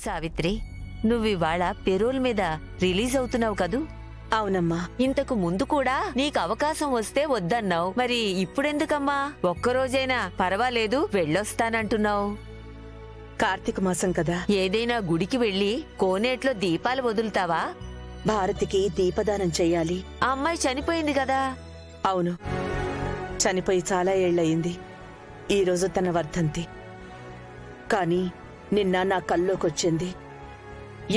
Savitri, నువ్వివాళ payroll మీద release అవుతున్నావు కదూ? అవునమ్మా. ఇంతకు ముందు కూడా నీకు అవకాశం వస్తే వద్దన్నావు, మరి ఇప్పుడెందుకమ్మా? ఒక్కరోజైనా పర్వాలేదు వెళ్ళొస్తానంటున్నావు. కార్తీక మాసం కదా. ఏదైనా గుడికి వెళ్ళి కోనేట్లో దీపాలు వదులుతావా? భారతికి దీపదానం చెయ్యాలి. ఆ అమ్మాయి చనిపోయింది కదా. అవును, చనిపోయి చాలా ఏళ్లయింది. ఈరోజు తన వర్ధంతి. కాని నిన్న నా కల్లోకొచ్చింది.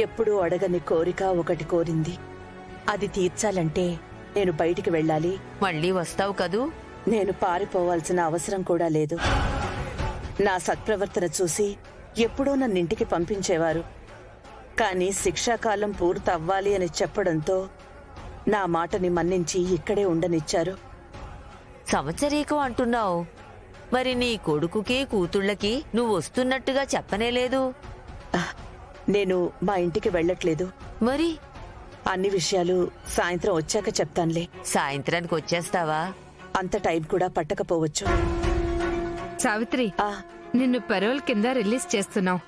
ఎప్పుడూ అడగని కోరిక ఒకటి కోరింది. అది తీర్చాలంటే నేను బయటికి వెళ్ళాలి. మళ్ళీ వస్తావు కదూ? నేను పారిపోవాల్సిన అవసరం కూడా లేదు. నా సత్ప్రవర్తన చూసి ఎప్పుడో నన్నింటికి పంపించేవారు. కాని శిక్షాకాలం పూర్తవ్వాలి అని చెప్పడంతో నా మాటని మన్నించి ఇక్కడే ఉండనిచ్చారు. సంవత్సరీకం అంటున్నావు, మరి నీ కొడుకుకి కూతుళ్ళకి నువ్వు వస్తున్నట్టుగా చెప్పనేలేదు. నేను మా ఇంటికి వెళ్ళట్లేదు. మరి అన్ని విషయాలు సాయంత్రం వచ్చాక చెప్తానులే. సాయంత్రానికి వచ్చేస్తావా? అంత టైం కూడా పట్టకపోవచ్చు. సావిత్రి, నిన్ను పెరోల్ కింద రిలీజ్ చేస్తున్నావు.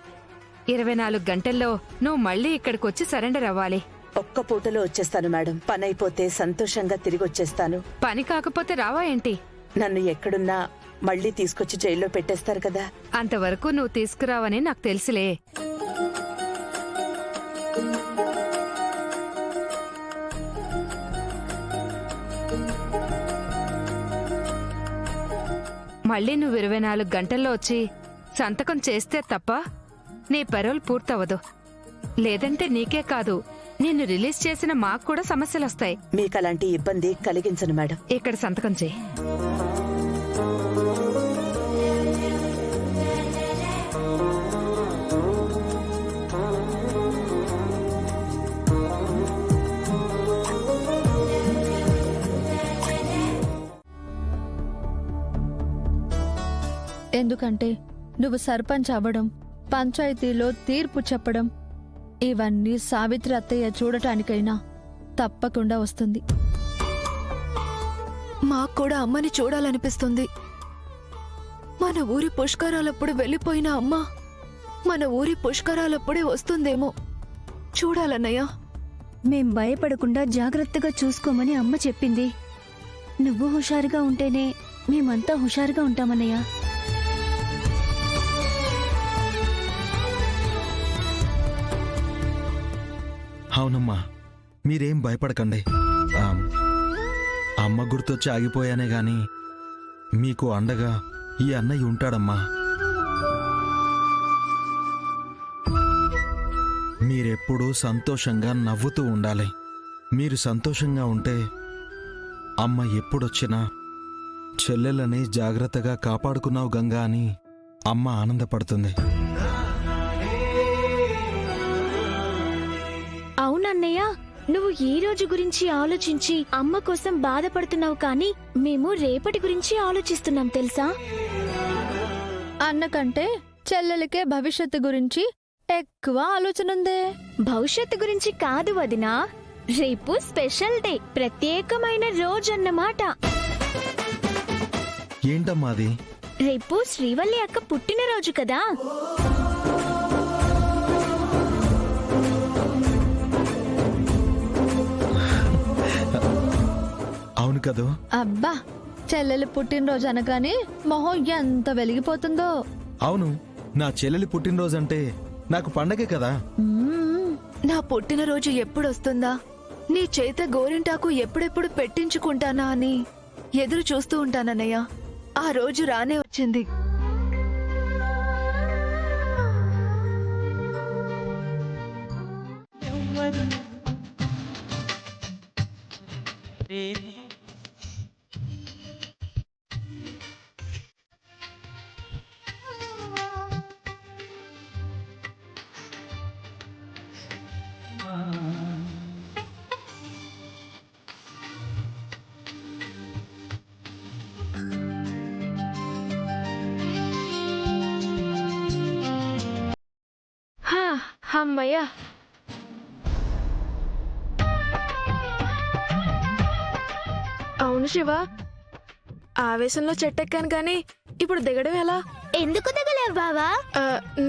24 గంటల్లో నువ్వు మళ్ళీ ఇక్కడికొచ్చి సరెండర్ అవ్వాలి. ఒక్క పూటలో వచ్చేస్తాను మేడం. పని అయిపోతే సంతోషంగా తిరిగి వచ్చేస్తాను. పని కాకపోతే రావా ఏంటి? నన్ను ఎక్కడున్నా మళ్ళీ తీసుకొచ్చి జైల్లో పెట్టేస్తారు కదా. అంతవరకు నువ్వు తీసుకురావని నాకు తెలుసులే. మళ్ళీ నువ్వు 24 గంటల్లో వచ్చి సంతకం చేస్తే తప్ప నీ పెరోల్ పూర్తవదు. లేదంటే నీకే కాదు, నిన్ను రిలీజ్ చేసిన మాకు కూడా సమస్యలొస్తాయి. మీకు అలాంటి ఇబ్బంది కలిగించను మేడం. ఇక్కడ సంతకం చేయి. ఎందుకంటే నువ్వు సర్పంచ్ అవ్వడం, పంచాయతీలో తీర్పు చెప్పడం, ఇవన్నీ సావిత్రి అత్తయ్య చూడటానికైనా తప్పకుండా వస్తుంది. మాకు కూడా అమ్మని చూడాలనిపిస్తుంది. మన ఊరి పుష్కరాలప్పుడు వెళ్ళిపోయిన అమ్మ మన ఊరి పుష్కరాలప్పుడే వస్తుందేమో. చూడాలన్నయ్య. మేం భయపడకుండా జాగ్రత్తగా చూసుకోమని అమ్మ చెప్పింది. నువ్వు హుషారుగా ఉంటేనే మేమంతా హుషారుగా ఉంటామన్నయ్య. అవునమ్మా, మీరేం భయపడకండి. అమ్మ గుర్తొచ్చి ఆగిపోయానే గాని మీకు అండగా ఈ అన్నయ్య ఉంటాడమ్మా. మీరెప్పుడూ సంతోషంగా నవ్వుతూ ఉండాలి. మీరు సంతోషంగా ఉంటే అమ్మ ఎప్పుడొచ్చినా చెల్లెలని జాగ్రత్తగా కాపాడుకున్నావు గంగా అని అమ్మ ఆనందపడుతుంది. అవునన్నయ్య, నువ్వు ఈ రోజు గురించి ఆలోచించి అమ్మ కోసం బాధపడుతున్నావు, కానీ మేము రేపటి గురించి ఆలోచిస్తున్నాం తెలుసా? అన్నకంటే చెల్లెలికే భవిష్యత్తు గురించి ఎక్కువ ఆలోచనుందే. భవిష్యత్తు గురించి కాదు వదినా, రేపు స్పెషల్ డే, ప్రత్యేకమైన రోజన్నమాట. ఏంటమ్మా అది? రేపు శ్రీవల్లి అక్క పుట్టినరోజు కదా. అవును కదూ? అబ్బా, చెల్లెలి పుట్టినరోజు అనగానే మొహం ఎంత వెలిగిపోతుందో. అవును, నా చెల్లెలి పుట్టినరోజంటే నాకు పండగే కదా. నా పుట్టినరోజు ఎప్పుడొస్తుందా, నీ చేత గోరింటాకు ఎప్పుడెప్పుడు పెట్టించుకుంటానా అని ఎదురు చూస్తూ ఉంటానన్నయ్య. ఆ రోజు రానే వచ్చింది. అమ్మయ్యా, అవును శివ, ఆవేశంలో చెట్టెక్కాను కానీ ఇప్పుడు దిగడం ఎలా? ఎందుకు దిగలేవు బావా?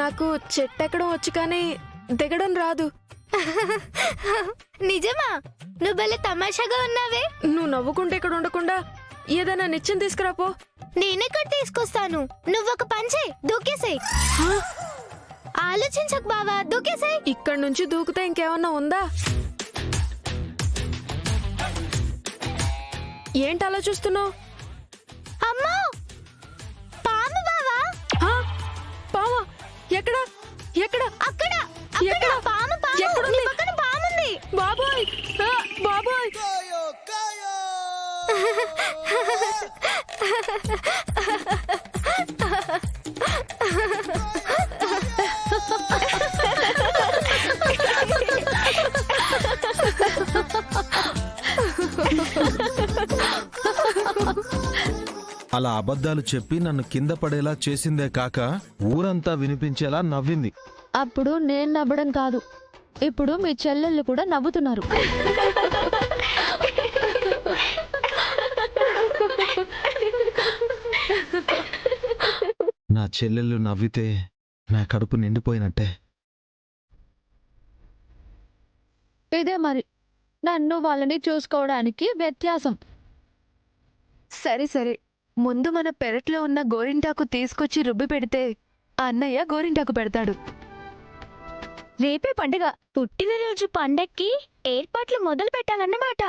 నాకు చెట్టెక్కడం వచ్చు కానీ దిగడం రాదు. నిజమా? నువ్వు భలే తమాషాగా ఉన్నావే. నువ్వు నవ్వుకుంటే ఇక్కడ ఉండకుండా ఏదైనా నిత్యం తీసుకురాపో. నేనెక్కడ తీసుకొస్తాను? నువ్వు ఒక పంచే దూకేసేయ్. ఆలోచించకు బావా, దూకేసేయ్. ఇక్కడ నుంచి దూకితే ఇంకేమన్నా ఉందా? ఏంటి అలా చూస్తున్నావు? అమ్మో, పాము బావా. పావా? ఎక్కడ ఎక్కడ? అక్కడ ఎక్కడ? పాము, పాము. ఎక్కడుంది? నీ పక్కన పాముంది. బాబోయ్ బాబోయ్. అలా అబద్ధాలు చెప్పి నన్ను కింద పడేలా చేసిందే కాక ఊరంతా వినిపించేలా నవ్వింది. అప్పుడు నేను నవ్వడం కాదు, ఇప్పుడు మీ చెల్లెళ్ళు కూడా నవ్వుతున్నారు. నా చెల్లెళ్ళు నవ్వితే నా కడుపు నిండిపోయినట్టే. ఇదే మరి నన్ను వాళ్ళని చూసుకోవడానికి వ్యత్యాసం. సరే సరే, ముందు మన పెరట్లో ఉన్న గోరింటాకు తీసుకొచ్చి రుబ్బి పెడితే అన్నయ్య గోరింటాకు పెడతాడు. రేపే పండుగ. పుట్టినరోజు పండక్కి ఏర్పాట్లు మొదలు పెట్టాలన్నమాట.